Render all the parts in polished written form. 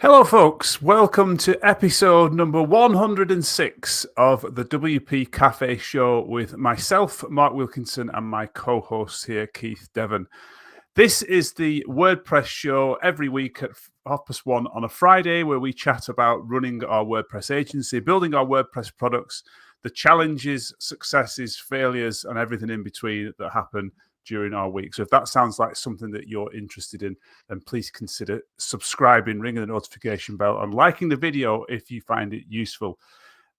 Hello, folks. Welcome to episode number 106 of the WP Café show with myself, Mark Wilkinson, and my co-host here, Keith Devon. This is the WordPress show every week at 1:30 on a Friday, where we chat about running our WordPress agency, building our WordPress products, the challenges, successes, failures, and everything in between that happen during our week. So if that sounds like something that you're interested in, then please consider subscribing, ringing the notification bell, and liking the video if you find it useful.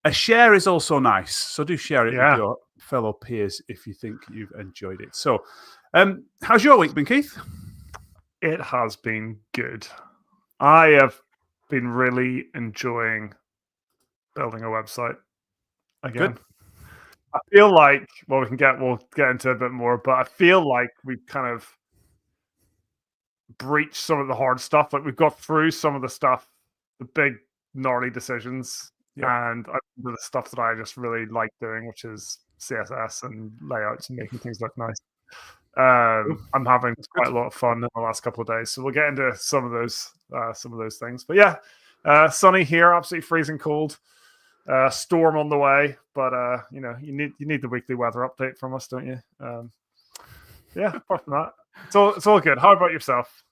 A share is also nice, so do share it with your fellow peers if you think you've enjoyed it. So how's your week been, Keith? It has been good. I have been really enjoying building a website again. Good. I feel like, we'll get into a bit more, but I feel like we've kind of breached some of the hard stuff. Like we've got through some of the stuff, the big gnarly decisions, and the stuff that I just really like doing, which is CSS and layouts and making things look nice. I'm having quite a lot of fun in the last couple of days, so we'll get into some of those things. But yeah, sunny here, absolutely freezing cold. Storm on the way, but you need the weekly weather update from us, don't you? Yeah, apart from that, it's all good. How about yourself?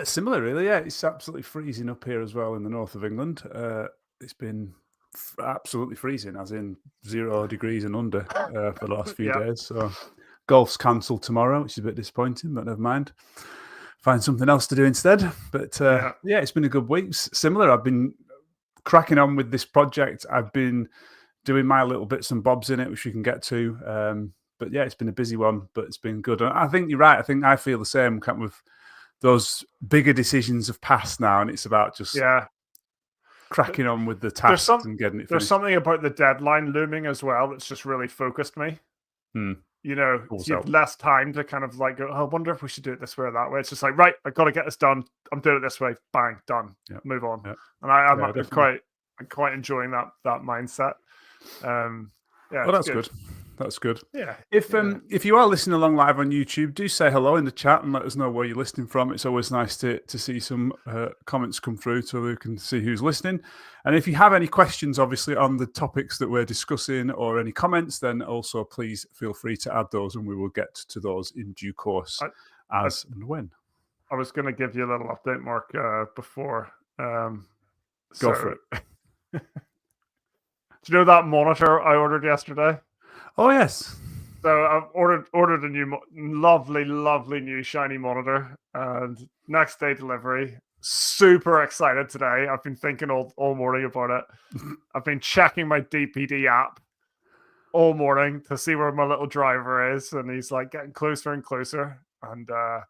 Similar, really. Yeah, it's absolutely freezing up here as well in the north of England. It's been absolutely freezing, as in 0 degrees and under for the last few days. So golf's cancelled tomorrow, which is a bit disappointing, but never mind. Find something else to do instead. But yeah, it's been a good week. Similar, I've been cracking on with this project. I've been doing my little bits and bobs in it, which we can get to. But yeah, it's been a busy one, but it's been good. And I think you're right. I think I feel the same kind of those bigger decisions have passed now, and it's about just cracking on with the tasks and getting it finished. There's something about the deadline looming as well that's just really focused me. You know, you have less time to kind of like go, oh, I wonder if we should do it this way or that way. It's just like, right, I've got to get this done. I'm doing it this way. Bang, done. Move on. And I'm quite enjoying that mindset. Well, that's good. That's good. Yeah. If you are listening along live on YouTube, do say hello in the chat and let us know where you're listening from. It's always nice to see some comments come through so we can see who's listening. And if you have any questions, obviously, on the topics that we're discussing or any comments, then also please feel free to add those and we will get to those in due course and when. I was going to give you a little update, Mark, before. Go for it. Do you know that monitor I ordered yesterday? Oh, yes. So I've ordered a new, lovely new shiny monitor, and next day delivery. Super excited today. I've been thinking all morning about it. I've been checking my DPD app all morning to see where my little driver is, and he's like getting closer and closer. And I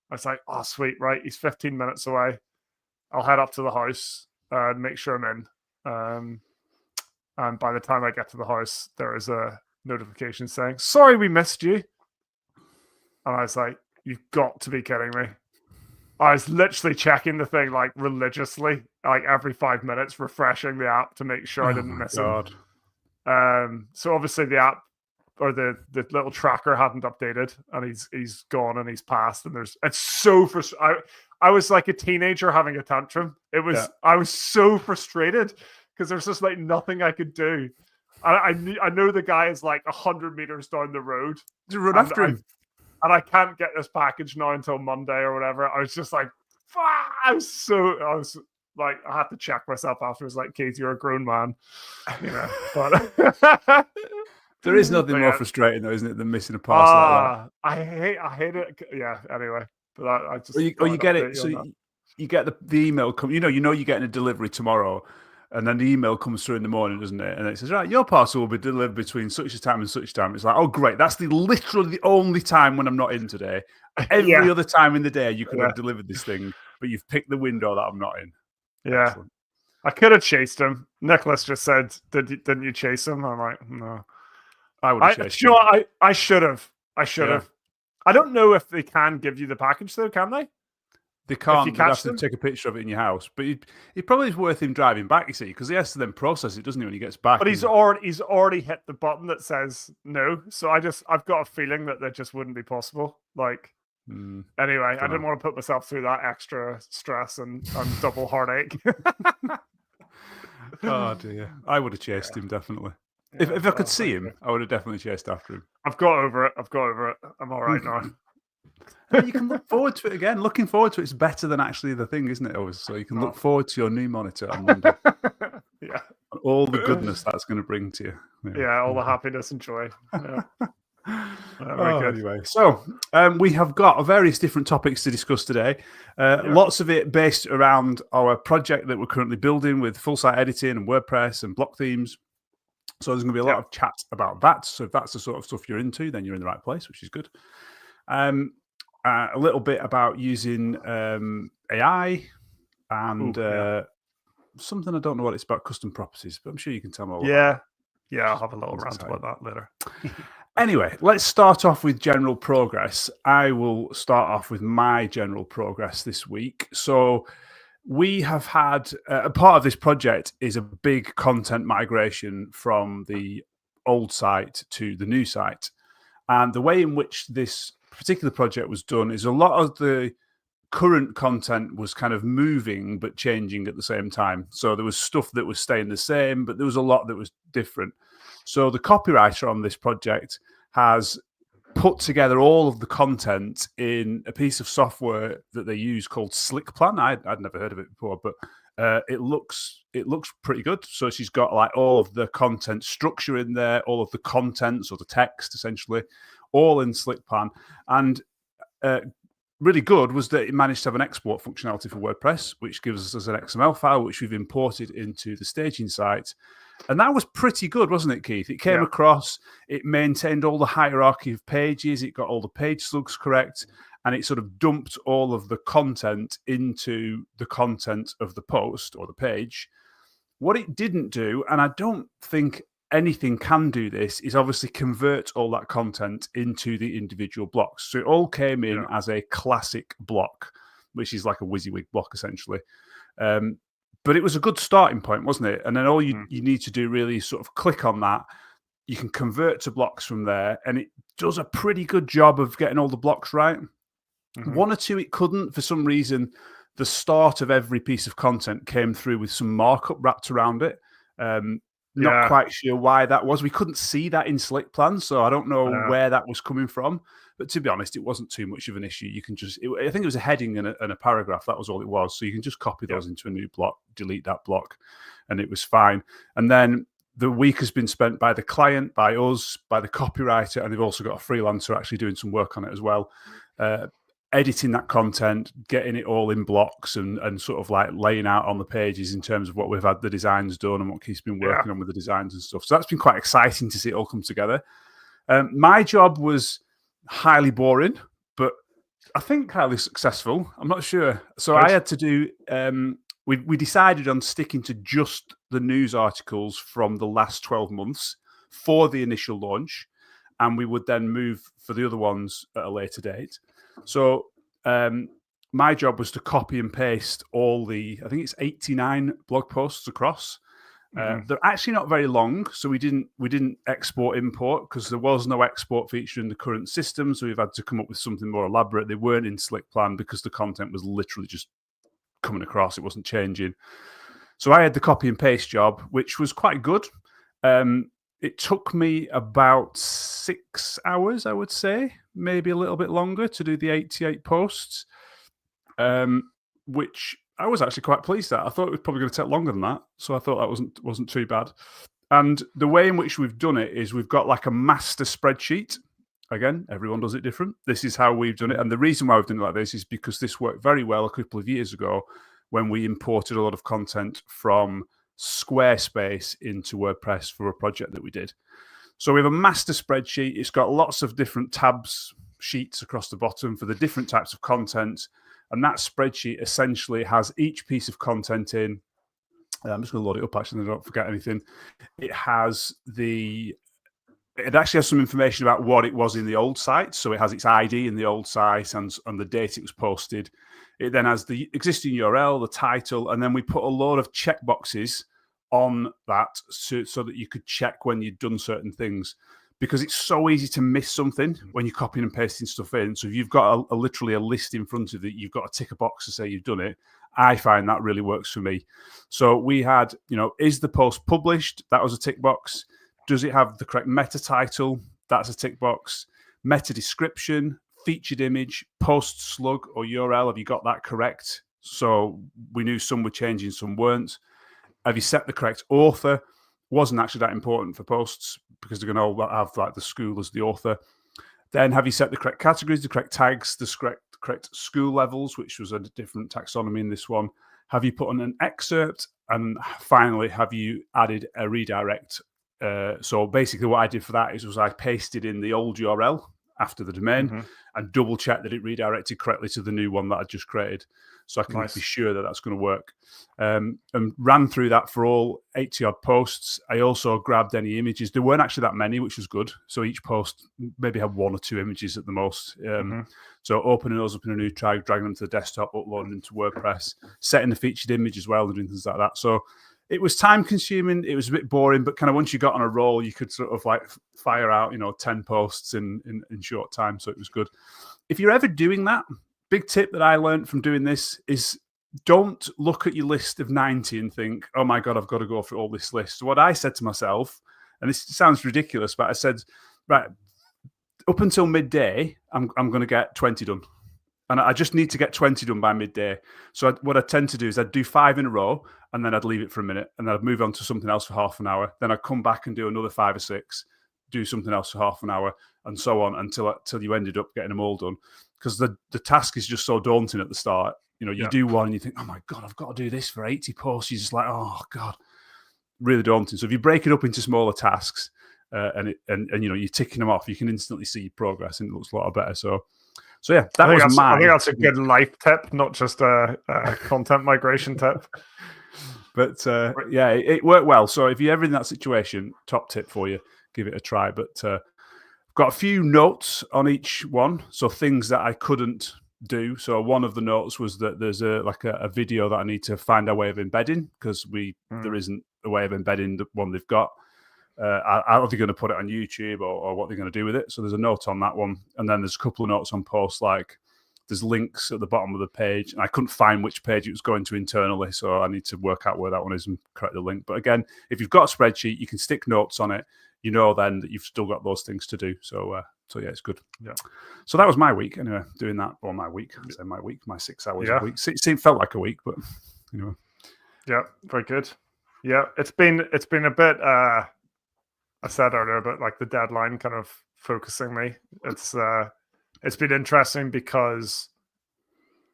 was like, oh, sweet, right? He's 15 minutes away. I'll head up to the house and make sure I'm in. And by the time I get to the house, there is a notification saying, sorry, we missed you. And I was like, you've got to be kidding me. I was literally checking the thing like religiously, like every 5 minutes, refreshing the app to make sure I didn't miss him. So obviously the app or the little tracker hadn't updated, and he's gone and he's passed, and it's so frustrating. I was like a teenager having a tantrum. I was so frustrated because there's just like nothing I could do. I know the guy is like 100 meters down the road. To run after him. And I can't get this package now until Monday or whatever. I was just like, I was like, I had to check myself afterwards. Like, Keith, you're a grown man, you know. But there is nothing more frustrating, though, isn't it, than missing a parcel like that? I hate it. Yeah. Anyway, but I just you get it. So you get the email come. You know you're getting a delivery tomorrow. And then the email comes through in the morning, doesn't it? And it says, right, your parcel will be delivered between such a time and such time. It's like, oh, great. That's literally the only time when I'm not in today. Every other time in the day, you could have delivered this thing, but you've picked the window that I'm not in. Yeah. Excellent. I could have chased him. Nicholas just said, didn't you chase him? I'm like, no. I would have chased him. You know, I should have. I don't know if they can give you the package, though, can they? They can't. You'd have to take a picture of it in your house. But it probably is worth him driving back, you see, because he has to then process it, doesn't he, when he gets back? But he's already hit the button that says no. So I've got a feeling that just wouldn't be possible. Like, Anyway, I didn't know. want to put myself through that extra stress and double heartache. Oh dear, I would have chased him definitely. Yeah, If I could well, see thank him, you. I would have definitely chased after him. I've got over it. I'm all right now. You can look forward to it again. Looking forward to it's better than actually the thing, isn't it? Always. So you can look forward to your new monitor on Monday. Yeah. All the goodness that's going to bring to you. Yeah, all the happiness and joy. Yeah. Very good. Anyway, so we have got various different topics to discuss today. Lots of it based around our project that we're currently building with full site editing and WordPress and block themes. So there's going to be a lot of chat about that. So if that's the sort of stuff you're into, then you're in the right place, which is good. A little bit about using AI and something I don't know what it's about, custom properties, but I'm sure you can tell me all about that. Yeah, I'll have a little rant about that later. Anyway, let's start off with general progress. I will start off with my general progress this week. So we have had a part of this project is a big content migration from the old site to the new site. And the way in which this particular project was done is a lot of the current content was kind of moving but changing at the same time. So there was stuff that was staying the same, but there was a lot that was different. So the copywriter on this project has put together all of the content in a piece of software that they use called SlickPlan. I'd never heard of it before, but it looks pretty good. So she's got like all of the content structure in there, all of the contents or the text essentially, all in SlickPlan. And really good was that it managed to have an export functionality for WordPress, which gives us an XML file, which we've imported into the staging site. And that was pretty good, wasn't it, Keith? It came across, it maintained all the hierarchy of pages, it got all the page slugs correct, and it sort of dumped all of the content into the content of the post or the page. What it didn't do, and I don't think anything can do this, is obviously convert all that content into the individual blocks. So it all came in as a classic block, which is like a WYSIWYG block essentially. But it was a good starting point, wasn't it? And then all you need to do really is sort of click on that. You can convert to blocks from there, and it does a pretty good job of getting all the blocks right. One or two it couldn't. For some reason, the start of every piece of content came through with some markup wrapped around it. Not quite sure why that was. We couldn't see that in SlickPlan, so I don't know where that was coming from. But to be honest, it wasn't too much of an issue. You can just, I think it was a heading and a paragraph. That was all it was. So you can just copy those into a new block, delete that block, and it was fine. And then the week has been spent by the client, by us, by the copywriter, and they've also got a freelancer actually doing some work on it as well. Editing that content, getting it all in blocks and sort of like laying out on the pages in terms of what we've had the designs done and what Keith's been working on with the designs and stuff. So that's been quite exciting to see it all come together. My job was highly boring, but I think highly successful. I'm not sure. So I had to do, we decided on sticking to just the news articles from the last 12 months for the initial launch. And we would then move for the other ones at a later date. So my job was to copy and paste all the, I think it's 89 blog posts across. They're actually not very long, so we didn't export import because there was no export feature in the current system. So we've had to come up with something more elaborate. They weren't in SlickPlan because the content was literally just coming across. It wasn't changing. So I had the copy and paste job, which was quite good. It took me about 6 hours, I would say, maybe a little bit longer to do the 88 posts, which I was actually quite pleased at. I thought it was probably going to take longer than that, so I thought that wasn't too bad. And the way in which we've done it is we've got like a master spreadsheet. Again, everyone does it different. This is how we've done it. And the reason why we've done it like this is because this worked very well a couple of years ago when we imported a lot of content from Squarespace into WordPress for a project that we did. So we have a master spreadsheet. It's got lots of different tabs, sheets across the bottom for the different types of content. And that spreadsheet essentially has each piece of content in. I'm just going to load it up actually, so I don't forget anything. It actually has some information about what it was in the old site. So it has its ID in the old site and the date it was posted. It then has the existing URL, the title, and then we put a load of checkboxes on that so that you could check when you'd done certain things. because it's so easy to miss something when you're copying and pasting stuff in. So if you've got literally a list in front of you, you've got to tick a box to say you've done it. I find that really works for me. So we had, is the post published? That was a tick box. Does it have the correct meta title? That's a tick box. Meta description, featured image, post slug or URL. Have you got that correct? So we knew some were changing, some weren't. Have you set the correct author? Wasn't actually that important for posts because they're going to all have like the school as the author. Then have you set the correct categories, the correct tags, the correct school levels, which was a different taxonomy in this one? Have you put on an excerpt? And finally, have you added a redirect? So basically what I did for that was I pasted in the old URL after the domain and double checked that it redirected correctly to the new one that I just created. So I can be sure that that's going to work. And ran through that for all 80 odd posts. I also grabbed any images. There weren't actually that many, which was good. So each post maybe had 1 or 2 images at the most. So opening those up in a new tag, dragging them to the desktop, uploading them to WordPress, setting the featured image as well, and doing things like that. So it was time consuming. It was a bit boring, but kind of once you got on a roll, you could sort of like fire out, 10 posts in short time. So it was good. If you're ever doing that, big tip that I learned from doing this is don't look at your list of 90 and think, oh my God, I've got to go through all this list. So what I said to myself, and this sounds ridiculous, but I said, right, up until midday, I'm going to get 20 done. And I just need to get 20 done by midday. So what I tend to do is I'd do 5 in a row, and then I'd leave it for a minute, and then I'd move on to something else for half an hour. Then I'd come back and do another 5 or 6, do something else for half an hour, and so on until you ended up getting them all done. Because the task is just so daunting at the start. You do one and you think, oh my God, I've got to do this for 80 posts. You're just like, oh God, really daunting. So if you break it up into smaller tasks and you're ticking them off, you can instantly see your progress and it looks a lot better. So yeah, I think that's a good life tip, not just a content migration tip. But yeah, it worked well. So if you're ever in that situation, top tip for you, give it a try. But got a few notes on each one, so things that I couldn't do. So one of the notes was that there's a video that I need to find a way of embedding because there isn't a way of embedding the one they've got. Are they going to put it on YouTube or what they're going to do with it? So there's a note on that one, and then there's a couple of notes on posts like there's links at the bottom of the page, and I couldn't find which page it was going to internally, so I need to work out where that one is and correct the link. But again, if you've got a spreadsheet, you can stick notes on it. Then that you've still got those things to do. So yeah, it's good. Yeah. So that was my week anyway. Doing that, or my week. I say my week, my 6 hours a week. It felt like a week, but anyway. Yeah, very good. Yeah, it's been a bit. I said earlier, but like the deadline kind of focusing me. It's been interesting because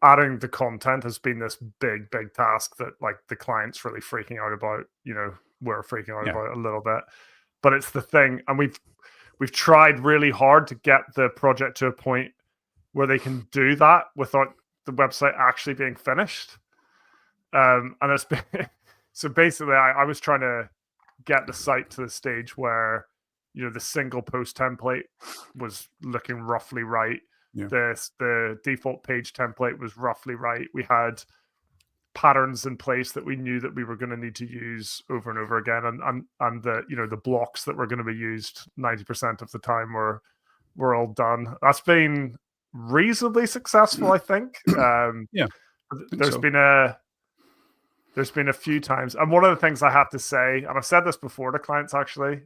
adding the content has been this big task that like the client's really freaking out about. We're freaking out about it a little bit. But it's the thing, and we've tried really hard to get the project to a point where they can do that without the website actually being finished. And it's been so basically, I was trying to get the site to the stage where the single post template was looking roughly right. Yeah. The default page template was roughly right. We had patterns in place that we knew that we were going to need to use over and over again, and the blocks that were going to be used 90% of the time were all done. That's been reasonably successful, I think. There's been a few times, and one of the things I have to say, and I've said this before to clients actually,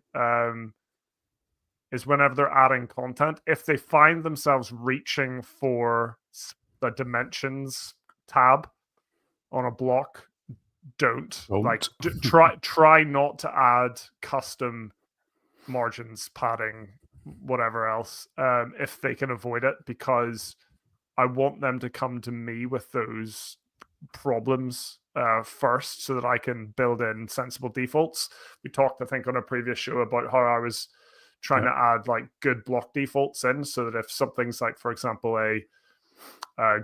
is whenever they're adding content, if they find themselves reaching for the dimensions tab on a block, don't. Try not to add custom margins, padding, whatever else, if they can avoid it, because I want them to come to me with those problems first so that I can build in sensible defaults. We talked, I think, on a previous show about how I was trying to add like good block defaults in so that if something's like, for example, a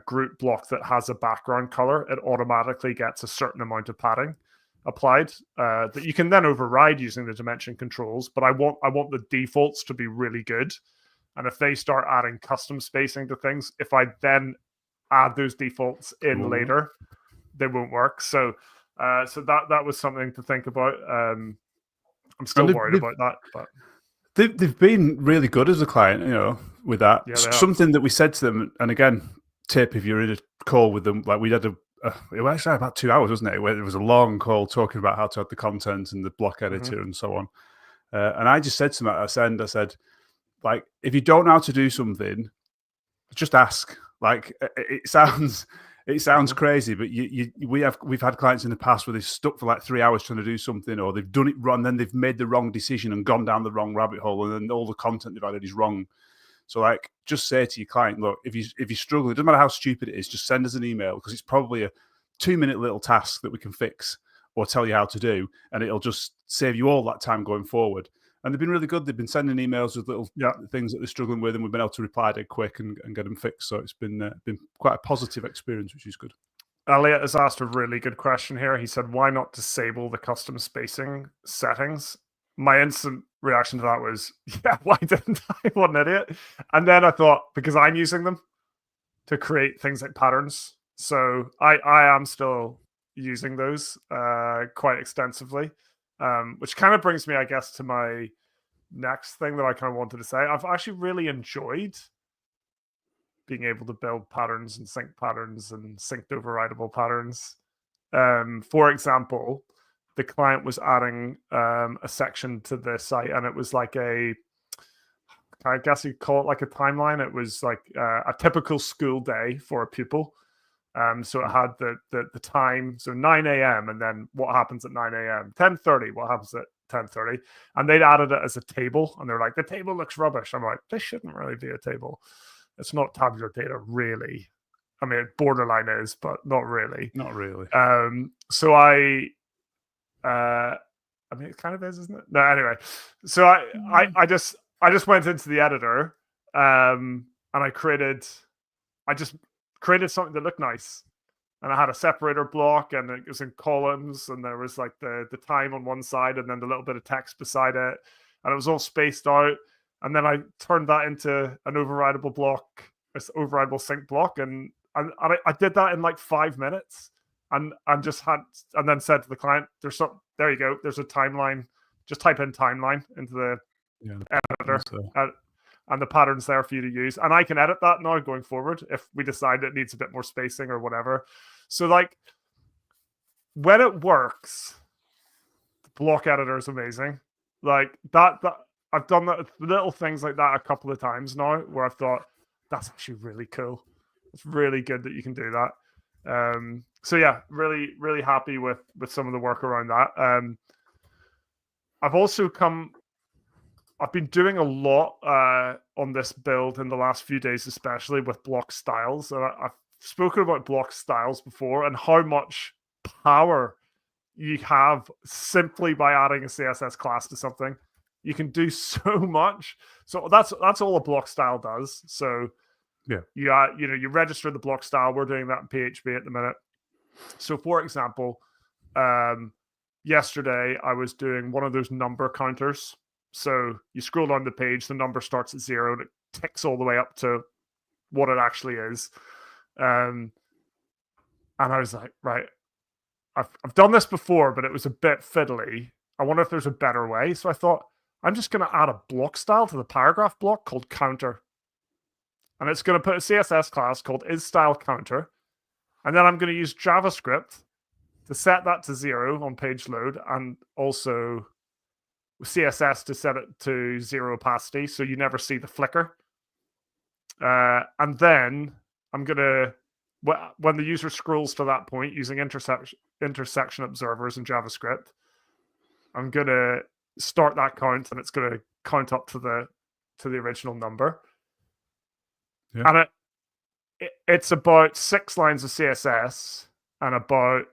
group block that has a background color, it automatically gets a certain amount of padding applied that you can then override using the dimension controls. But I want the defaults to be really good. And if they start adding custom spacing to things, if I then add those defaults in later, they won't work. So that was something to think about. I'm still worried about that. But They've been really good as a client, with that. Yeah, they have. Something that we said to them, and again, tip if you're in a call with them, like we had it was actually about 2 hours, wasn't it? Where it was a long call talking about how to add the content and the block editor and so on. And I just said to them at the end, I said, like, if you don't know how to do something, just ask. Like, it sounds crazy, but we've had clients in the past where they've stuck for like 3 hours trying to do something, or they've done it wrong, then they've made the wrong decision and gone down the wrong rabbit hole, and then all the content they've added is wrong. So, like, just say to your client, look, if you struggle, it doesn't matter how stupid it is, just send us an email, because it's probably a 2-minute little task that we can fix or tell you how to do, and it'll just save you all that time going forward. And they've been really good. They've been sending emails with little things that they're struggling with, and we've been able to reply dead quick and get them fixed. So it's been quite a positive experience, which is good. Elliot has asked a really good question here. He said, why not disable the custom spacing settings? My instant reaction to that was, yeah, why didn't I? What an idiot. And then I thought, because I'm using them to create things like patterns. So I am still using those quite extensively, which kind of brings me, I guess, to my next thing that I kind of wanted to say. I've actually really enjoyed being able to build patterns and sync patterns and synced overridable patterns. For example, the client was adding a section to the site, and it was like I guess you'd call it like a timeline. It was like a typical school day for a pupil. So it had the time, so 9 a.m. and then what happens at 9 a.m. 10:30, what happens at 10:30, and they'd added it as a table, and they're like, the table looks rubbish. I'm like, this shouldn't really be a table. It's not tabular data, really. I mean, it borderline is, but not really. Not really. So I mean, it kind of is, isn't it? No, anyway. So I just went into the editor, and I just created something that looked nice. And I had a separator block, and it was in columns, and there was like the time on one side, and then the little bit of text beside it, and it was all spaced out. And then I turned that into an overridable block, this overridable sync block, and I did that in like 5 minutes, and then said to the client, there you go, there's a timeline. Just type in timeline into the editor. And the pattern's there for you to use. And I can edit that now going forward if we decide it needs a bit more spacing or whatever. So, like, when it works, the block editor is amazing. Like, that I've done that, little things like that a couple of times now where I've thought, that's actually really cool. It's really good that you can do that. So, yeah, really, really happy with some of the work around that. I've been doing a lot on this build in the last few days, especially with block styles. And I've spoken about block styles before and how much power you have simply by adding a CSS class to something. You can do so much. So that's all a block style does. So yeah, you register the block style. We're doing that in PHP at the minute. So for example, yesterday I was doing one of those number counters. So you scroll down the page, the number starts at 0 and it ticks all the way up to what it actually is. And I was like, right, I've done this before, but it was a bit fiddly. I wonder if there's a better way. So I thought, I'm just going to add a block style to the paragraph block called counter. And it's going to put a CSS class called isStyleCounter. And then I'm going to use JavaScript to set that to 0 on page load, and also CSS to set it to 0 opacity, so you never see the flicker. And then I'm going to, when the user scrolls to that point using intersection observers in JavaScript, I'm going to start that count, and it's going to count up to the original number. Yeah. And it's about 6 lines of CSS and about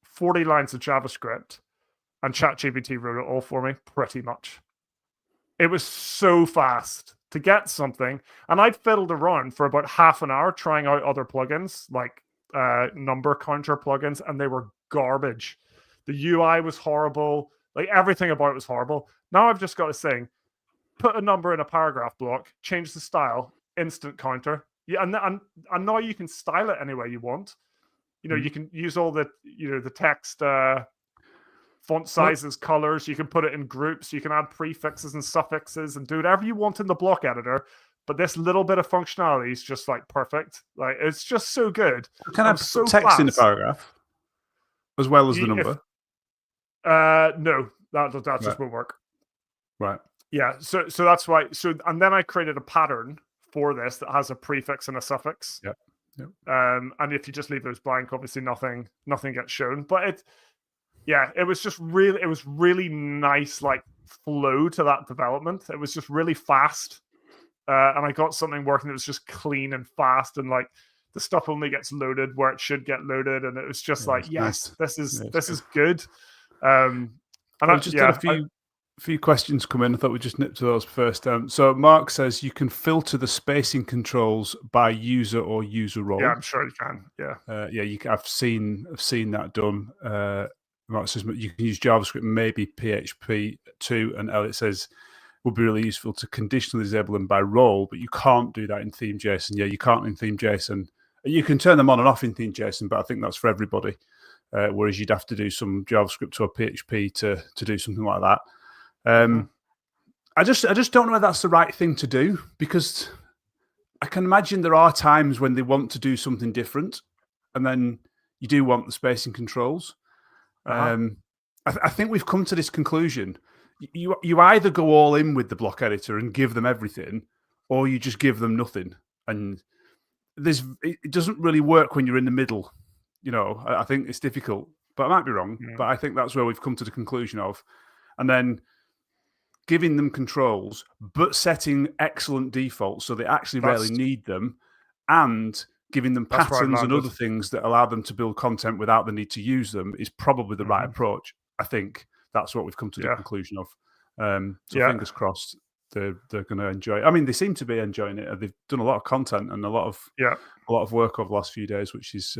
40 lines of JavaScript. And ChatGPT wrote it all for me, pretty much. It was so fast to get something. And I'd fiddled around for about half an hour trying out other plugins, like number counter plugins, and they were garbage. The UI was horrible. Like, everything about it was horrible. Now I've just got to sing, put a number in a paragraph block, change the style, instant counter. Yeah, and now you can style it any way you want. You can use all the the text font sizes, colors. You can put it in groups. You can add prefixes and suffixes and do whatever you want in the block editor. But this little bit of functionality is just like perfect. Like it's just so good. Can I put text in the paragraph as well as the number? No, that just won't work. Right. Yeah. So that's why. So and then I created a pattern for this that has a prefix and a suffix. Yep. And if you just leave those blank, obviously nothing gets shown. But it was just really nice, like flow to that development. It was just really fast, and I got something working that was just clean and fast, and like the stuff only gets loaded where it should get loaded, and it was just nice. This is good. And I've just got a few questions come in. I thought we'd just nip to those first. So Mark says you can filter the spacing controls by user or user role. Yeah, I'm sure you can. Yeah. I've seen that done. Mark says you can use JavaScript, maybe PHP too, and Elliot says would be really useful to conditionally disable them by role, but you can't do that in theme.json. Yeah, you can't in theme.json. You can turn them on and off in theme.json, but I think that's for everybody. Whereas you'd have to do some JavaScript or PHP to do something like that. I just don't know whether that's the right thing to do, because I can imagine there are times when they want to do something different, and then you do want the spacing controls. I think we've come to this conclusion. You either go all in with the block editor and give them everything, or you just give them nothing. And it doesn't really work when you're in the middle. I think it's difficult, but I might be wrong. But I think that's where we've come to the conclusion of. And then giving them controls, but setting excellent defaults so they actually rarely need them, and giving them patterns and other things that allow them to build content without the need to use them is probably the right approach. I think that's what we've come to the conclusion of. Fingers crossed they're going to enjoy it. I mean, they seem to be enjoying it. They've done a lot of content and a lot of work over the last few days, which is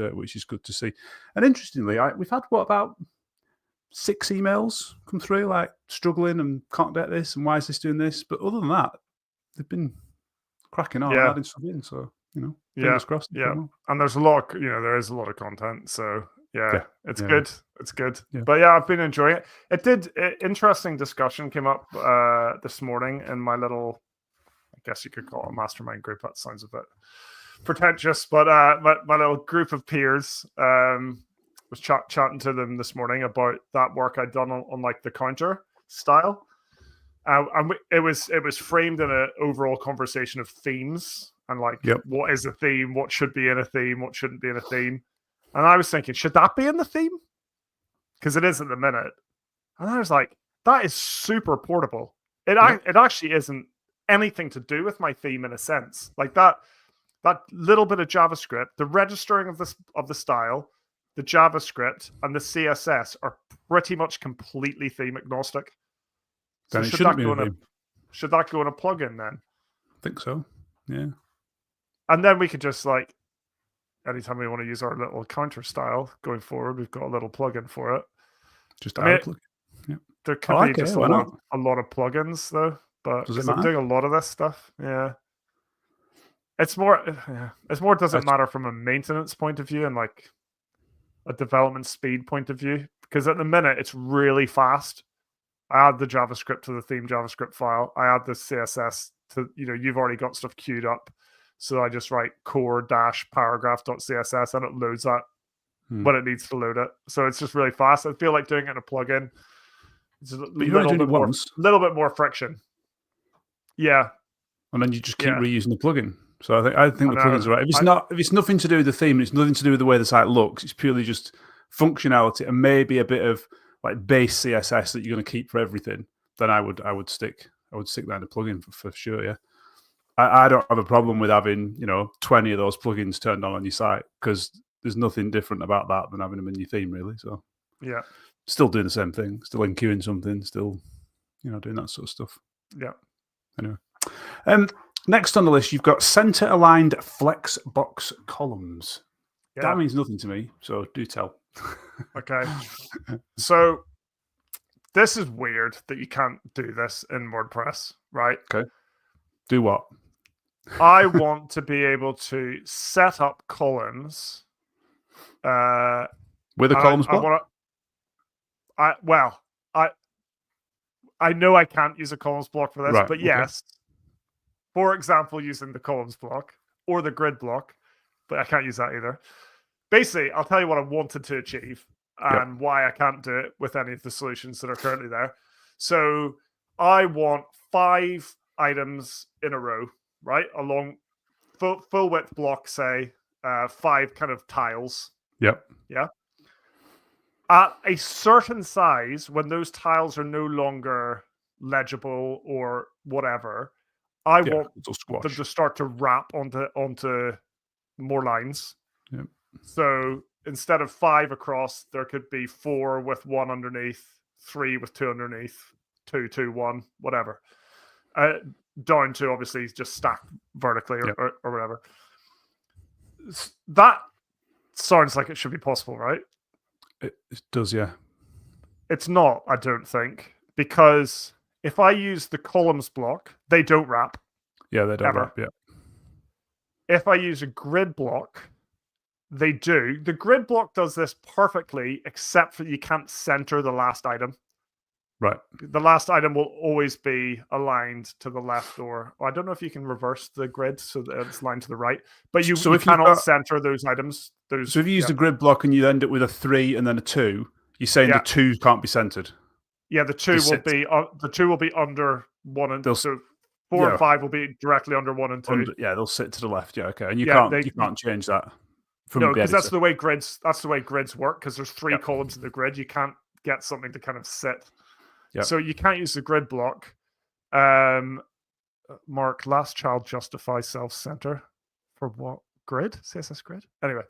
good to see. And interestingly, we've had about 6 emails come through, like struggling and can't get this and why is this doing this. But other than that, they've been cracking on and adding stuff in. So fingers crossed. Yeah, and there's a lot. There is a lot of content. So it's good. It's good. Yeah. But I've been enjoying it. Interesting discussion came up this morning in my little, I guess you could call it a mastermind group. That sounds a bit pretentious, but my little group of peers was chatting to them this morning about that work I'd done on like the counter style. And it was framed in an overall conversation of themes and like what is a theme, what should be in a theme, what shouldn't be in a theme. And I was thinking, should that be in the theme? Because it is at the minute. And I was like, that is super portable. It actually isn't anything to do with my theme in a sense. Like that little bit of JavaScript, the registering of the style, the JavaScript, and the CSS are pretty much completely theme agnostic. So should that go in a plugin then? I think so. Yeah. And then we could just like, anytime we want to use our little counter style going forward, we've got a little plugin for it. Just add a plugin. Yeah. There could be just a lot of plugins though, but I'm doing a lot of this stuff. Yeah. It's more. Does it matter from a maintenance point of view and like a development speed point of view? Because at the minute it's really fast. I add the JavaScript to the theme JavaScript file. I add the CSS to, you've already got stuff queued up. So I just write core-paragraph.css and it loads that when it needs to load it. So it's just really fast. I feel like doing it in a plugin. It's a little bit more friction. Yeah. And then you just keep reusing the plugin. So I think the plugin's right. If it's nothing to do with the theme, it's nothing to do with the way the site looks. It's purely just functionality and maybe a bit of like base CSS that you're going to keep for everything. Then I would stick that in a plugin for sure. Yeah. I don't have a problem with having 20 of those plugins turned on your site, because there's nothing different about that than having them in your theme, really. So still doing the same thing, still enqueuing something, still doing that sort of stuff. Yeah. Anyway, next on the list you've got center aligned flex box columns. Yeah. That means nothing to me, so do tell. Okay, so this is weird that you can't do this in WordPress, right? Okay, do what? I want to be able to set up columns with a columns block. I know I can't use a columns block for this, Right, but okay. yes. For example, using the columns block or the grid block, but I can't use that either. Basically, I'll tell you what I wanted to achieve and why I can't do it with any of the solutions that are currently there. So I want 5 items in a row, right? Along full width block, say 5 kind of tiles. Yep. Yeah. At a certain size, when those tiles are no longer legible or whatever, I want them to start to wrap onto more lines. Yep. So instead of 5 across, there could be 4 with 1 underneath, 3 with 2 underneath, 2, 2, 1, whatever. Down to obviously just stacked vertically or whatever. That sounds like it should be possible, right? It does, yeah. It's not, I don't think, because if I use the columns block, they don't wrap. Yeah, they don't wrap, yeah. If I use a grid block, they do. The grid block does this perfectly, except for you can't center the last item. Right. The last item will always be aligned to the left, or I don't know if you can reverse the grid so that it's aligned to the right, but you cannot center those items. So if you use the grid block and you end up with a 3 and then a 2, you're saying the 2 can't be centered. Yeah, the 2 will be under 1 and 2. So 4 and 5 will be directly under 1 and 2. They'll sit to the left. Yeah, okay. And you can't change that. No, because that's the way grids work. Because there's 3 columns in the grid, you can't get something to kind of sit. Yep. So you can't use the grid block. Mark, last child justifies self-center for what? Grid? CSS grid? Anyway.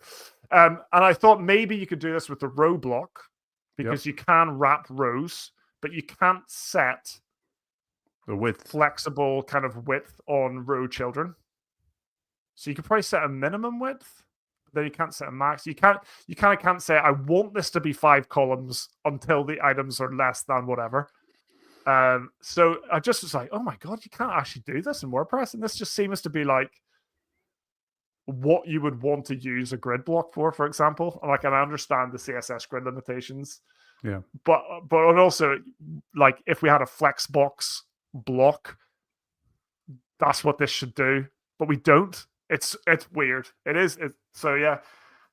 And I thought maybe you could do this with the row block because you can wrap rows, but you can't set the width, flexible kind of width on row children. So you could probably set a minimum width, but then you can't set a max. You kind of can't say, I want this to be 5 columns until the items are less than whatever. So I just was like, oh my God, you can't actually do this in WordPress. And this just seems to be like what you would want to use a grid block for example. Like, and I understand the CSS grid limitations. Yeah. But also, like, if we had a Flexbox block, that's what this should do. But we don't. It's weird. It is. So yeah,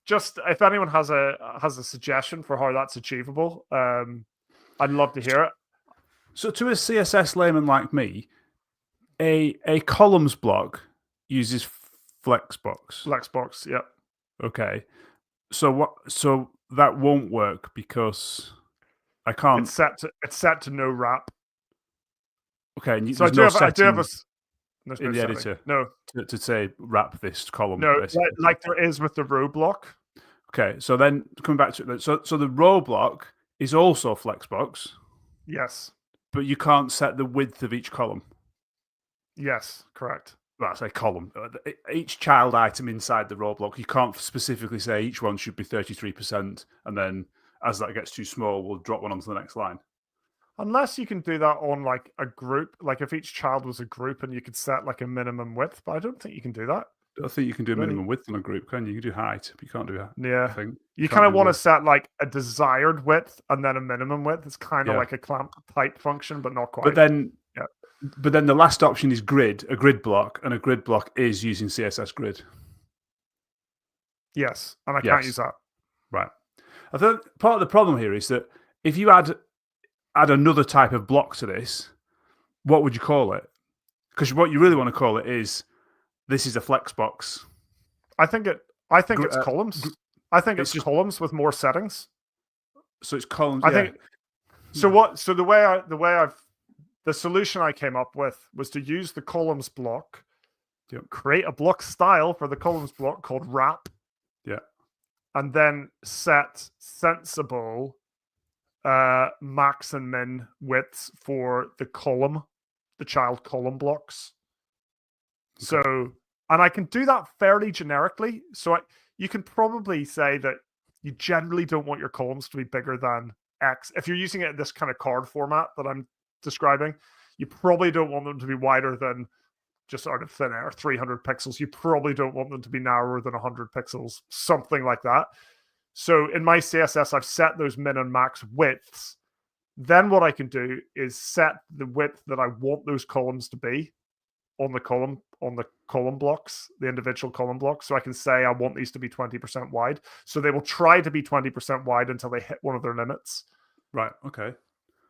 just if anyone has a suggestion for how that's achievable, I'd love to hear it. So to a CSS layman like me, a columns block uses Flexbox. Flexbox, yeah. Okay. So that won't work because I can't. It's set to no wrap. Okay. And so I do have a in the editor. No. To say wrap this column. No, like there is with the row block. Okay. So then coming back to it, so the row block is also Flexbox. Yes. But you can't set the width of each column. Yes, correct. That's a column. Each child item inside the row block, you can't specifically say each one should be 33%, and then as that gets too small, we'll drop one onto the next line. Unless you can do that on like a group, like if each child was a group and you could set like a minimum width, but I don't think you can do that. I think you can do a minimum width on a group, can you? You can do height, but you can't do that. Yeah. You kind of want to set like a desired width and then a minimum width. It's kind of like a clamp type function, but not quite. But then the last option is grid, a grid block, and a grid block is using CSS grid. Yes, and I can't use that. Right. I think part of the problem here is that if you add another type of block to this, what would you call it? Because what you really want to call it is, this is a Flexbox. I think it's columns. I think it's just columns with more settings. So it's columns. I think. So the solution I came up with was to use the columns block, create a block style for the columns block called wrap. Yeah. And then set sensible max and min widths for the child column blocks. So, and I can do that fairly generically. So you can probably say that you generally don't want your columns to be bigger than X. If you're using it in this kind of card format that I'm describing, you probably don't want them to be wider than, just out of thin air, 300 pixels. You probably don't want them to be narrower than 100 pixels, something like that. So in my CSS, I've set those min and max widths Then what I can do is set the width that I want those columns to be on the column blocks, the individual column blocks. So I can say I want these to be 20% wide. So they will try to be 20% wide until they hit one of their limits. Right. Okay.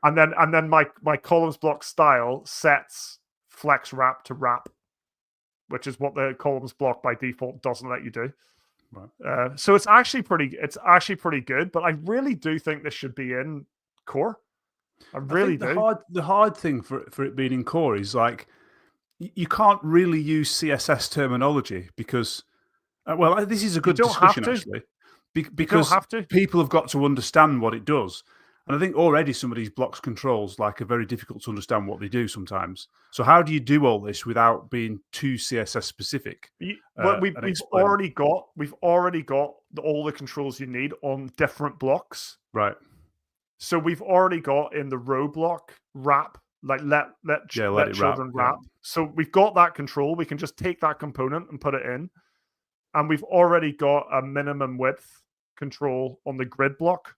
And then my columns block style sets flex wrap to wrap, which is what the columns block by default doesn't let you do. Right. So it's actually pretty good, but I really do think this should be in core. I really do. The hard thing for it being in core is like you can't really use CSS terminology because, well, this is a good discussion actually, because people have got to understand what it does. And I think already some of these blocks controls like are very difficult to understand what they do sometimes. So how do you do all this without being too CSS specific? Well, we've already got all the controls you need on different blocks. Right. So we've already got in the row block wrap, like let children wrap. Yeah. So we've got that control. We can just take that component and put it in. And we've already got a minimum width control on the grid block.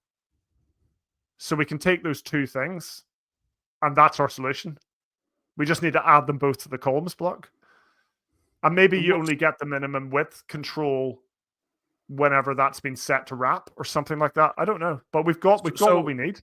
So we can take those two things, and that's our solution. We just need to add them both to the columns block. And maybe you only get the minimum width control whenever that's been set to wrap or something like that. I don't know. But we've got what we need.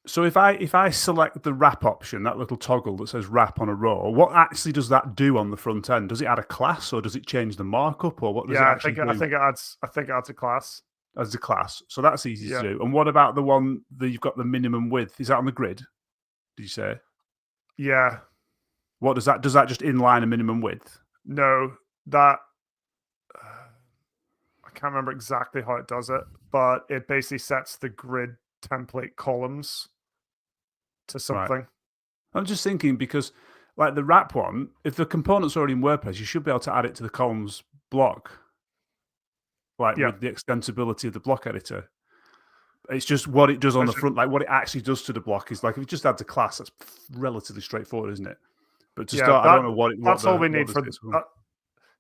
So if I select the wrap option, that little toggle that says wrap on a row, what actually does that do on the front end? Does it add a class or does it change the markup or what does it actually do? I think it adds a class. As a class. So that's easy to do. And what about the one that you've got the minimum width? Is that on the grid? Did you say? Yeah. What does that just inline a minimum width? No, that I can't remember exactly how it does it, but it basically sets the grid template columns to something. Right. I'm just thinking because like the wrap one, if the component's already in WordPress, you should be able to add it to the columns block. With the extensibility of the block editor. It's just what it does on the front, like what it actually does to the block is like if it just adds a class, that's relatively straighthtforward, isn't it? But to start, I don't know that's all we need for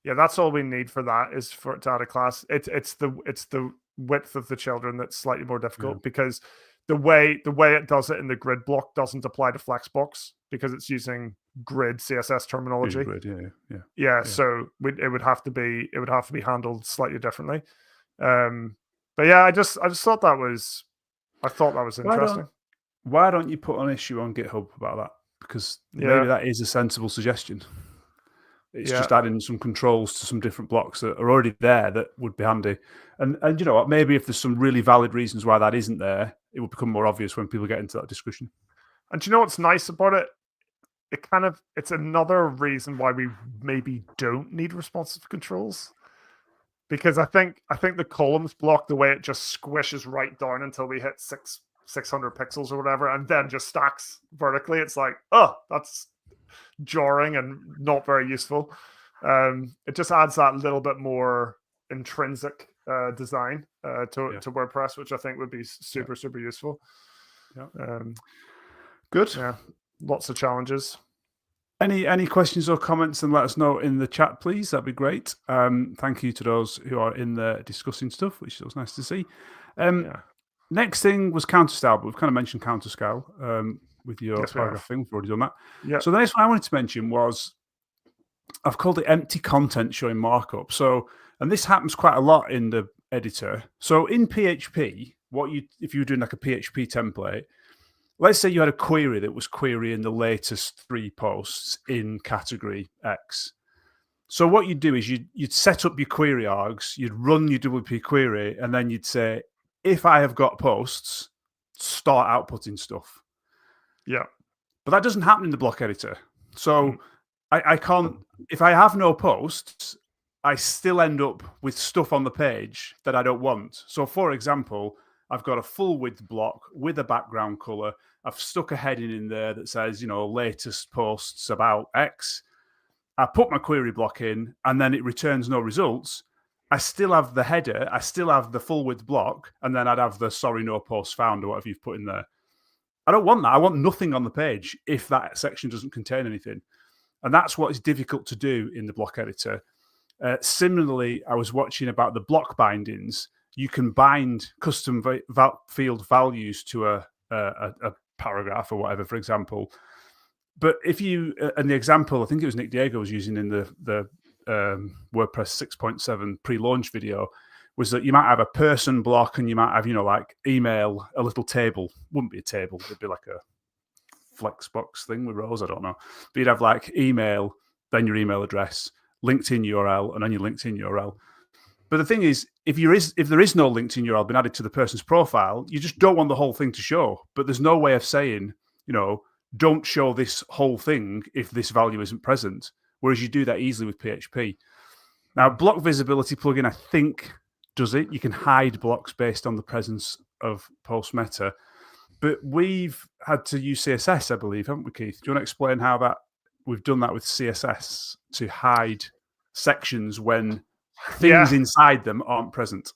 that's all we need for that is for it to add a class. It's the width of the children that's slightly more difficult because the way it does it in the grid block doesn't apply to Flexbox because it's using grid CSS terminology. Grid, so it would have to be handled slightly differently. But yeah, I just thought that was interesting. Why don't you put an issue on GitHub about that? Because maybe that is a sensible suggestion. It's just adding some controls to some different blocks that are already there that would be handy. And you know what? Maybe if there's some really valid reasons why that isn't there, it will become more obvious when people get into that discussion. And do you know what's nice about it? It's another reason why we maybe don't need responsive controls. Because I think the columns block, the way it just squishes right down until we hit 600 pixels or whatever, and then just stacks vertically. It's like, oh, that's jarring and not very useful. It just adds that little bit more intrinsic design to WordPress, which I think would be super useful. Good. Yeah, lots of challenges. Any questions or comments, then let us know in the chat, please. That'd be great. Thank you to those who are in there discussing stuff, which is nice to see. Next thing was counter style, but we've kind of mentioned counter style with your paragraph thing. We've already done that. Yeah. So the next one I wanted to mention was I've called it empty content showing markup. So, and this happens quite a lot in the editor. So in PHP, if you were doing like a PHP template, let's say you had a query that was querying the latest 3 posts in category X. So what you'd do is you'd set up your query args, you'd run your WP query, and then you'd say, if I have got posts, start outputting stuff. Yeah. But that doesn't happen in the block editor. So I can't, if I have no posts, I still end up with stuff on the page that I don't want. So for example, I've got a full width block with a background color. I've stuck a heading in there that says, latest posts about X. I put my query block in and then it returns no results. I still have the header. I still have the full width block. And then I'd have the sorry, no posts found or whatever you've put in there. I don't want that. I want nothing on the page if that section doesn't contain anything. And that's what is difficult to do in the block editor. Similarly, I was watching about the block bindings. You can bind custom field values to a paragraph or whatever, for example. But if you, and the example, I think it was Nick Diego was using in the WordPress 6.7 pre-launch video, was that you might have a person block and you might have, like email, a little table. Wouldn't be a table, it'd be like a Flexbox thing with rows, I don't know. But you'd have like email, then your email address, LinkedIn URL, and then your LinkedIn URL. But the thing is, if there is no LinkedIn URL been added to the person's profile, you just don't want the whole thing to show. But there's no way of saying, don't show this whole thing if this value isn't present. Whereas you do that easily with PHP. Now, block visibility plugin, I think, does it. You can hide blocks based on the presence of post meta. But we've had to use CSS, I believe, haven't we, Keith? Do you want to explain how we've done that with CSS to hide sections when things inside them aren't present?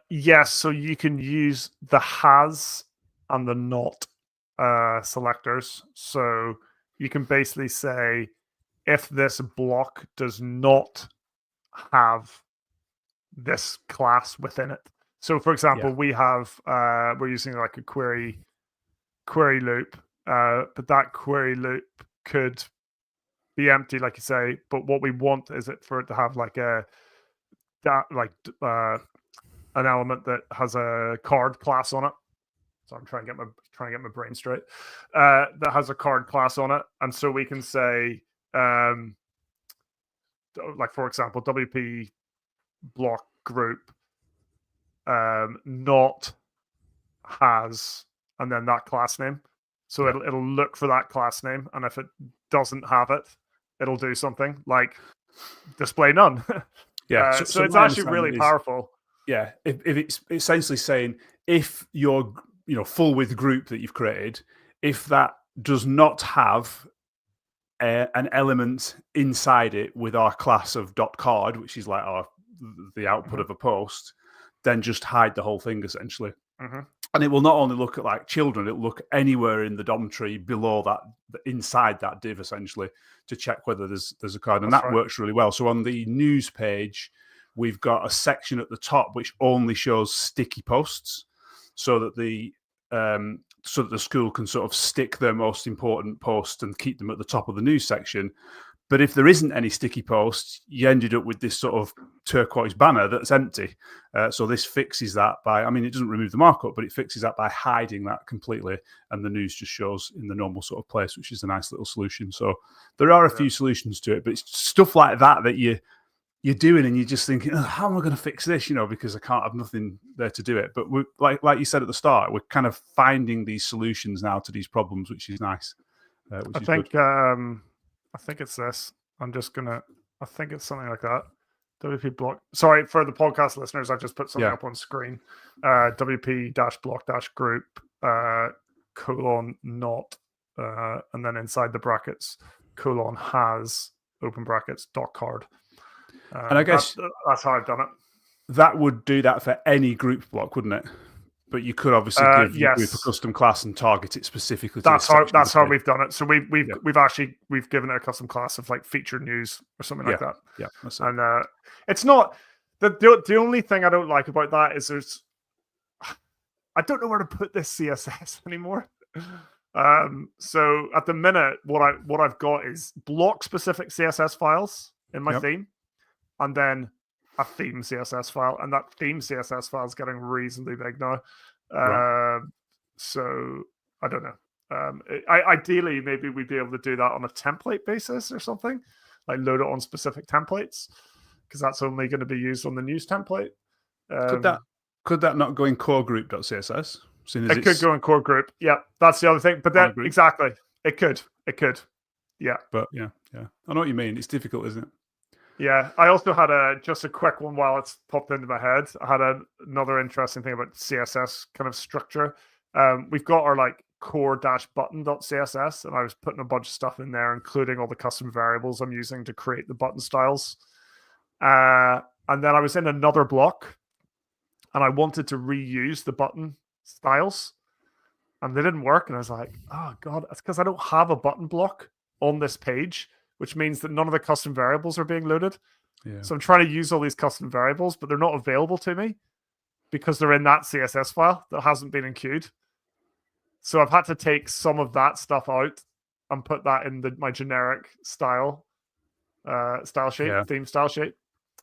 Yes, so you can use the has and the not selectors. So you can basically say, if this block does not have this class within it. So, for example, we have we're using like a query loop, but that query loop could be empty, like you say. But what we want is for it to have like an element that has a card class on it. So I'm trying to get my brain straight. That has a card class on it, and so we can say, like for example, WP block group not has, and then that class name. So it'll look for that class name, and if it doesn't have it, it'll do something like display none. So it's actually really powerful. Yeah, if it's essentially saying, if your full width group that you've created, if that does not have an element inside it with our class of .card, which is like the output of a post, then just hide the whole thing essentially. And it will not only look at like children, it'll look anywhere in the DOM tree below that, inside that div essentially, to check whether there's a card. And that works really well. So on the news page, we've got a section at the top which only shows sticky posts, so that the school can sort of stick their most important posts and keep them at the top of the news section. But if there isn't any sticky posts, you ended up with this sort of turquoise banner that's empty. So this fixes that it doesn't remove the markup, but it fixes that by hiding that completely. And the news just shows in the normal sort of place, which is a nice little solution. So there are a few solutions to it, but it's stuff like that you're doing, and you're just thinking, how am I going to fix this? Because I can't have nothing there to do it. But we're, like you said at the start, we're kind of finding these solutions now to these problems, which is nice. I think it's this. I think it's something like that. WP block. Sorry, for the podcast listeners, I just put something up on screen. WP-block-group :not, and then inside the brackets, :has, open brackets, .card. And I guess that's how I've done it. That would do that for any group block, wouldn't it? But you could obviously give your group a custom class and target it specifically. That's how we've done it. So we've given it a custom class of like featured news or something like that. Yeah, that's it. And it's not the only thing I don't like about that is I don't know where to put this CSS anymore. So at the minute, what I've got is block specific CSS files in my theme, and then a theme CSS file, and that theme CSS file is getting reasonably big now. So I don't know. Ideally, maybe we'd be able to do that on a template basis or something, like load it on specific templates, because that's only going to be used on the news template. Could that not go in core group.css? It could go in core group. Yeah, that's the other thing. But then exactly, it could. Yeah. But yeah. I know what you mean. It's difficult, isn't it? Yeah, I also had just a quick one while it's popped into my head. I had another interesting thing about CSS kind of structure. We've got our like core-button.css, and I was putting a bunch of stuff in there, including all the custom variables I'm using to create the button styles. And then I was in another block, and I wanted to reuse the button styles, and they didn't work. And I was like, oh God, that's because I don't have a button block on this page, which means that none of the custom variables are being loaded. Yeah. So I'm trying to use all these custom variables, but they're not available to me because they're in that CSS file that hasn't been enqueued. So I've had to take some of that stuff out and put that in my generic style sheet, theme style sheet,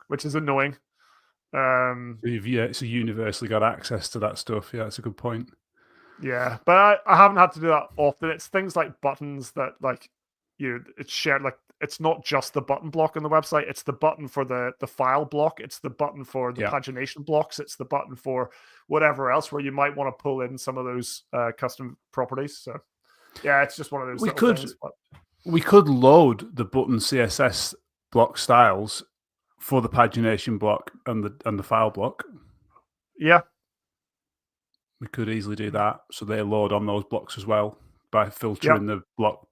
which is annoying. So universally got access to that stuff. Yeah, that's a good point. Yeah, but I haven't had to do that often. It's things like buttons that it's shared. Like it's not just the button block on the website. It's the button for the file block. It's the button for the pagination blocks. It's the button for whatever else where you might want to pull in some of those custom properties. So yeah, it's just one of those things. We could load the button CSS block styles for the pagination block and the file block. Yeah. We could easily do that, so they load on those blocks as well by filtering the block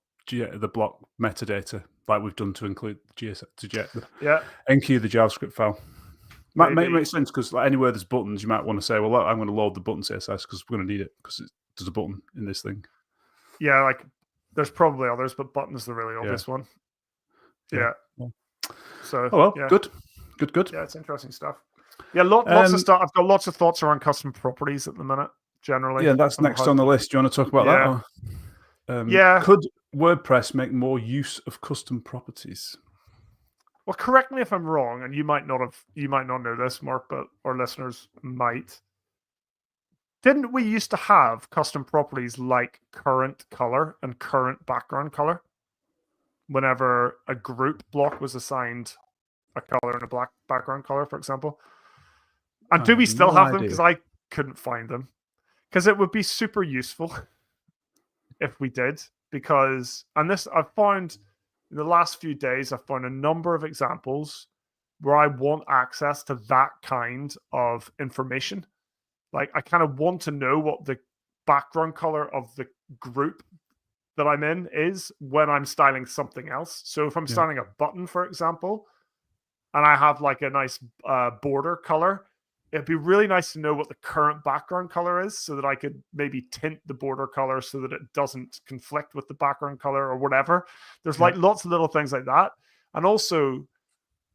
metadata, like we've done to include the enqueue the JavaScript file. Might make sense because like anywhere there's buttons, you might want to say, "Well, I'm going to load the button CSS because we're going to need it because there's a button in this thing." Yeah, like there's probably others, but button's the really obvious one. Yeah. So good. Yeah, it's interesting stuff. Yeah, lots of stuff. I've got lots of thoughts around custom properties at the minute, generally. Yeah, that's next on the list. Do you want to talk about that? Could WordPress make more use of custom properties? Well, correct me if I'm wrong, and you might not know this, Mark, but our listeners might. Didn't we used to have custom properties like current color and current background color? Whenever a group block was assigned a color and a black background color, for example. And do we still have them? Because I couldn't find them. Because it would be super useful if we did. Because, and this I've found in the last few days, I've found a number of examples where I want access to that kind of information. Like I kind of want to know what the background color of the group that I'm in is when I'm styling something else. So if I'm styling a button, for example, and I have like a nice border color, it'd be really nice to know what the current background color is so that I could maybe tint the border color so that it doesn't conflict with the background color or whatever. There's like lots of little things like that. And also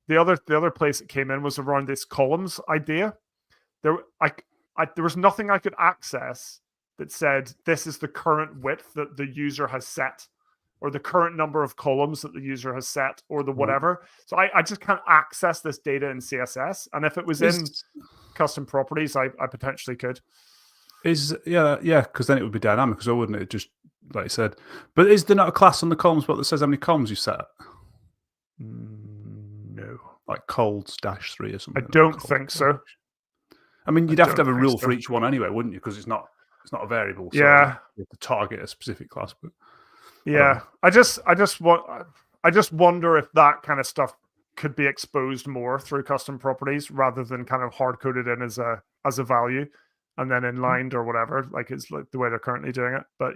the other place it came in was around this columns idea. There was nothing I could access that said this is the current width that the user has set, or the current number of columns that the user has set, or the whatever. So I just can't access this data in CSS. And if it was in custom properties, I potentially could. Because then it would be dynamic as well, wouldn't it? Just like you said. But is there not a class on the columns block that says how many columns you set? No. Like colds-3 or something? I don't think so. I mean, you'd have to have a rule for each one anyway, wouldn't you? Because it's not a variable. So you have to target a specific class. But I just wonder if that kind of stuff could be exposed more through custom properties rather than kind of hard coded in as a value and then inlined or whatever, like it's like the way they're currently doing it. But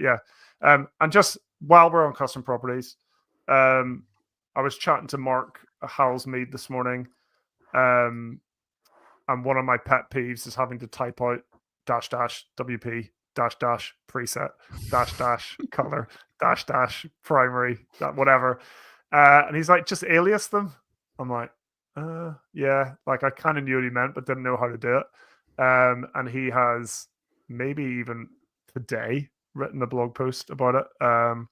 and just while we're on custom properties, I was chatting to Mark Howellsmead this morning, and one of my pet peeves is having to type out --WP --preset --color --primary whatever, and he's like, just alias them. I'm like, yeah, like I kind of knew what he meant but didn't know how to do it. And he has maybe even today written a blog post about it. It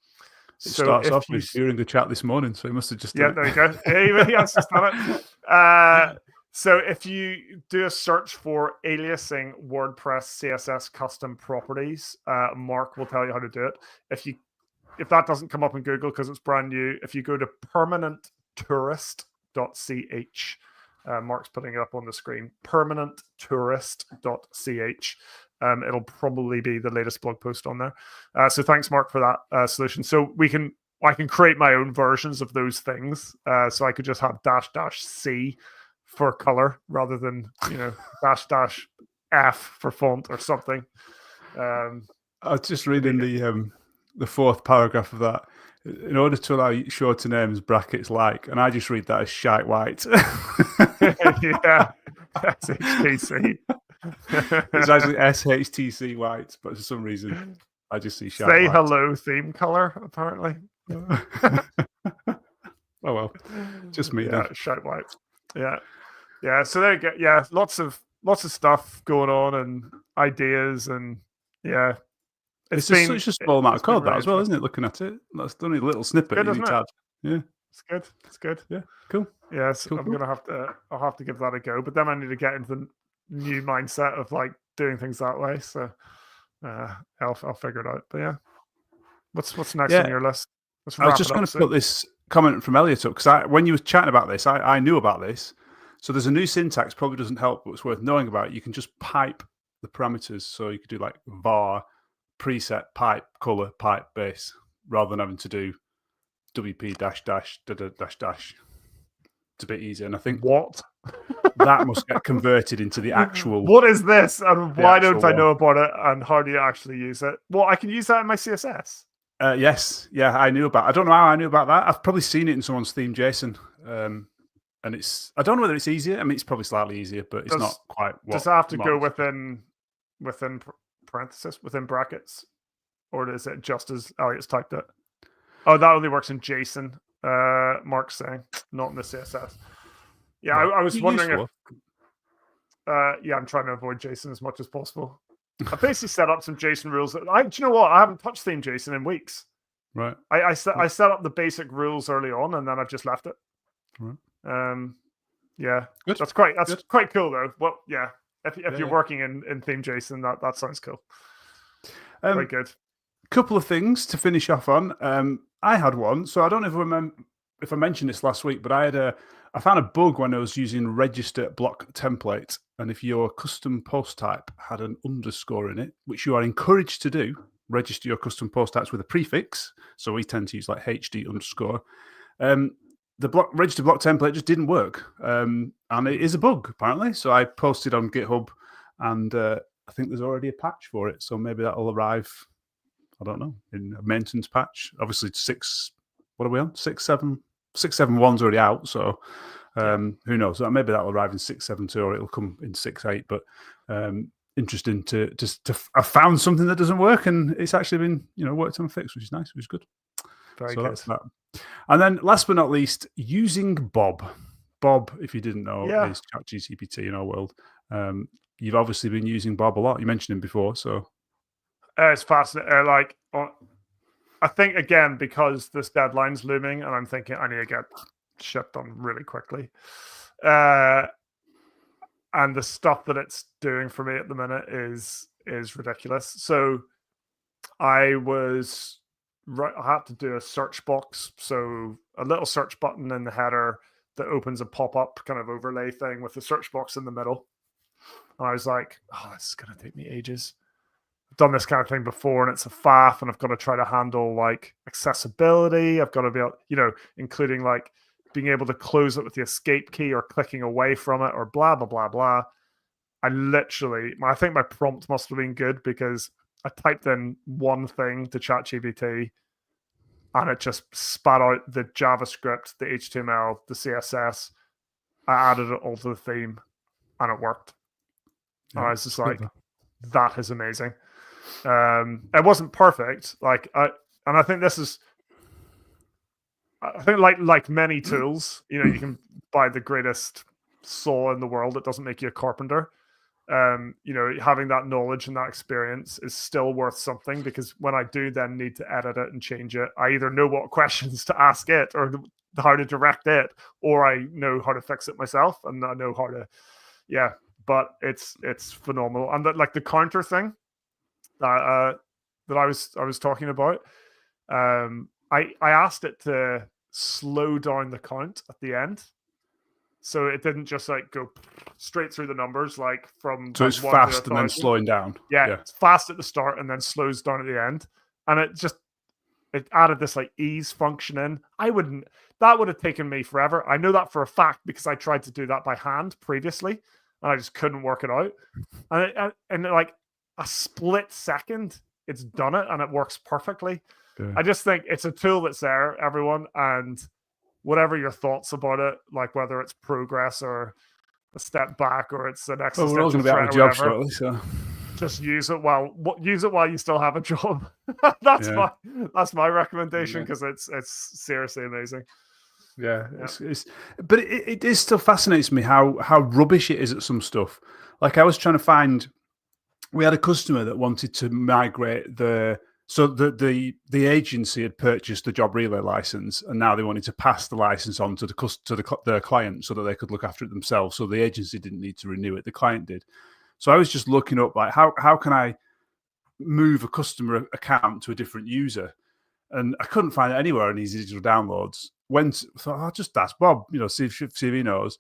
starts off with during the chat this morning, so he must have just done there you go. He has just done it. So if you do a search for aliasing WordPress CSS custom properties, Mark will tell you how to do it. If that doesn't come up in Google because it's brand new, if you go to permanenttourist.ch, Mark's putting it up on the screen, permanenttourist.ch. It'll probably be the latest blog post on there. So thanks, Mark, for that solution. So I can create my own versions of those things. So I could just have --C for color rather than --F for font or something. I was just reading the fourth paragraph of that. In order to allow shorter names, brackets like, and I just read that as shite white. Yeah, SHTC. It's actually SHTC white, but for some reason I just see shite Say white. hello theme color, apparently. Oh well, just me then. Shite white. Yeah. So there you go. Yeah, lots of stuff going on and ideas, and It's just such a small amount of code, that as well, isn't it? Looking at it, that's only a little snippet good, you need to add. Yeah, it's good. It's good. Yeah, cool. Yes, cool, I'm gonna have to. I'll have to give that a go. But then I need to get into the new mindset of like doing things that way. So I'll figure it out. But yeah, what's next on your list? I was just going to put this comment from Elliot up because when you were chatting about this, I knew about this. So there's a new syntax, probably doesn't help, but it's worth knowing about. You can just pipe the parameters. So you could do like var, preset, pipe, color, pipe, base, rather than having to do WP dash dash dash dash. It's a bit easier. And I think that must get converted into the actual. What is this? And why don't I know about it? And how do you actually use it? Well, I can use that in my CSS. Yes. Yeah, I knew about it. I don't know how I knew about that. I've probably seen it in someone's theme JSON. And I don't know whether it's easier. I mean, it's probably slightly easier, but it's not quite what. Does it have to go within parentheses, within brackets? Or is it just as Elliot's typed it? Oh, that only works in JSON, Mark's saying, not in the CSS. Yeah, I was wondering if... yeah, I'm trying to avoid JSON as much as possible. I basically set up some JSON rules. Do you know what? I haven't touched theme JSON in weeks. Right. I set up the basic rules early on, and then I've just left it. Right. Yeah, good. That's quite cool though. Well, yeah, if you're working in theme JSON, that sounds cool. Very good. Couple of things to finish off on. I had one, so I don't know if I mentioned this last week, but I found a bug when I was using register block template, and if your custom post type had an underscore in it, which you are encouraged to do, register your custom post types with a prefix. So we tend to use like HD underscore. The register block template just didn't work, and it is a bug apparently. So I posted on GitHub, and I think there's already a patch for it. So maybe that'll arrive. I don't know, in a maintenance patch. Obviously, 6. What are we on? 6.7.1's already out. So who knows? Maybe that'll arrive in 6.7.2, or it'll come in 6.8. But interesting to I found something that doesn't work, and it's actually been worked on and fixed, which is nice, which is good. Very good. That's that. And then last but not least, using Bob. Bob, if you didn't know, is ChatGPT in our world. You've obviously been using Bob a lot. You mentioned him before, so it's fascinating. I think again because this deadline's looming, and I'm thinking I need to get shit done really quickly. And the stuff that it's doing for me at the minute is ridiculous. So I had to do a search box, so a little search button in the header that opens a pop-up kind of overlay thing with the search box in the middle. And I was like, oh, this is going to take me ages. I've done this kind of thing before, and it's a faff, and I've got to try to handle like accessibility. I've got to be able, including like being able to close it with the escape key or clicking away from it or blah, blah, blah, blah. I think my prompt must have been good because I typed in one thing to ChatGPT and it just spat out the JavaScript, the HTML, the CSS. I added it all to the theme and it worked. And I was just like, that is amazing. It wasn't perfect. I think this is, I think like many tools, you can buy the greatest saw in the world. It doesn't make you a carpenter. Having that knowledge and that experience is still worth something, because when I do then need to edit it and change it, I either know what questions to ask it or how to direct it, or I know how to fix it myself, and I know how to, but it's phenomenal. And that, like the counter thing that I was talking about, I asked it to slow down the count at the end. So it didn't just like go straight through the numbers, like from. So it's fast and then slowing down. Yeah, it's fast at the start and then slows down at the end. And it added this like ease function in. That would have taken me forever. I know that for a fact because I tried to do that by hand previously and I just couldn't work it out. And like a split second, it's done it and it works perfectly. Yeah. I just think it's a tool that's there, everyone, and whatever your thoughts about it, like whether it's progress or a step back or it's an existential we're all going to be out of jobs shortly, so just use it while you still have a job. That's my recommendation, because it's seriously amazing. Yeah. But it still fascinates me how rubbish it is at some stuff. Like I was trying to find we had a customer that wanted to migrate the agency had purchased the job relay license, and now they wanted to pass the license on to their client so that they could look after it themselves. So the agency didn't need to renew it; the client did. So I was just looking up like how can I move a customer account to a different user, and I couldn't find it anywhere in these digital downloads. Thought I'll just ask Bob, see if he knows.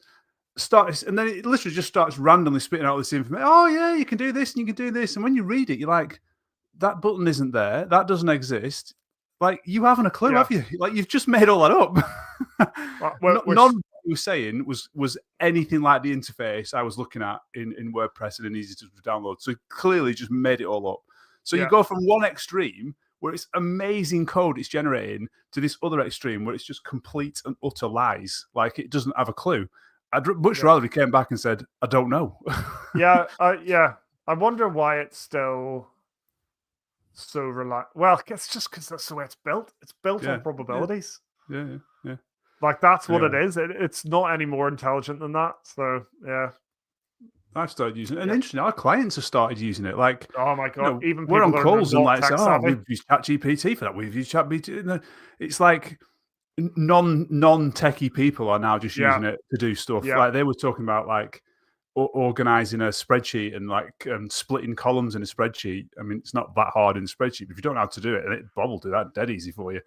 And then it literally just starts randomly spitting out this information. Oh yeah, you can do this and you can do this. And when you read it, you're like, that button isn't there. That doesn't exist. Like, you haven't a clue, have you? Like, you've just made all that up. None of what you were saying was anything like the interface I was looking at in WordPress and easy to download. So clearly just made it all up. So you go from one extreme where it's amazing code it's generating to this other extreme where it's just complete and utter lies. Like, it doesn't have a clue. I'd much rather he came back and said, I don't know. Yeah. I wonder why it's still so Well, I guess just because that's the way it's built. It's built on probabilities. Yeah. Like, that's what it is. It's not any more intelligent than that. So, yeah. I've started using it. And interesting, our clients have started using it. Like, oh my God, even we're on calls and like, we've used ChatGPT for that. We've used ChatGPT. It's like non-techie people are now just using it to do stuff. Like, they were talking about like organizing a spreadsheet and like splitting columns in a spreadsheet. I mean, it's not that hard in a spreadsheet, but if you don't know how to do it, Bob will do that dead easy for you.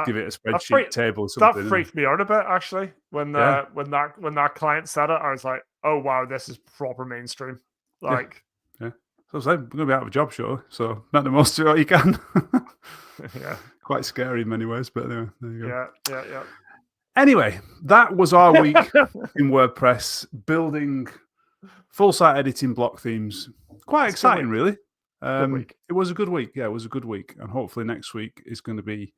Give it a spreadsheet table or something. That freaked me out a bit, actually. When that client said it, I was like, oh wow, this is proper mainstream. Like, So I was like, we're gonna be out of a job, sure. So make the most of what you can. Yeah. Quite scary in many ways, but anyway, there you go. Yeah. Anyway, that was our week in WordPress, building full site editing block themes. Quite exciting, really. It was a good week. Yeah, it was a good week. And hopefully next week is going to be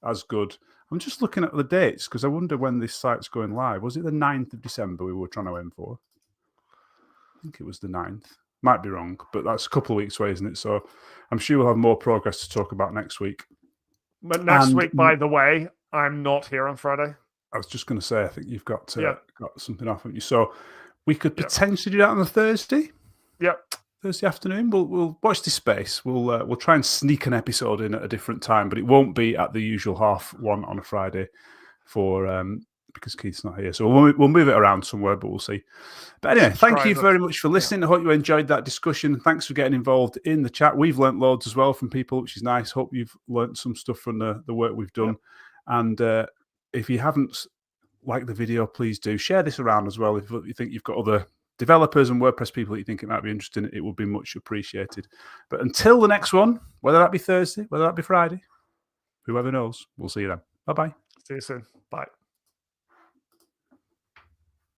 as good. I'm just looking at the dates because I wonder when this site's going live. Was it the 9th of December we were trying to aim for? I think it was the 9th. Might be wrong, but that's a couple of weeks away, isn't it? So I'm sure we'll have more progress to talk about next week. But next week, by the way, I'm not here on Friday. I was just going to say, I think you've got something off, haven't you? So we could potentially do that on a Thursday. Yep. Thursday afternoon. We'll watch this space. We'll try and sneak an episode in at a different time, but it won't be at the usual 1:30 on a Friday because Keith's not here. So we'll move it around somewhere, but we'll see. But anyway, thank you very much for listening. I hope you enjoyed that discussion. Thanks for getting involved in the chat. We've learnt loads as well from people, which is nice. Hope you've learnt some stuff from the work we've done. And if you haven't liked the video, please do share this around as well. If you think you've got other developers and WordPress people that you think it might be interesting, it would be much appreciated. But until the next one, whether that be Thursday, whether that be Friday, whoever knows, we'll see you then. Bye-bye. See you soon. Bye.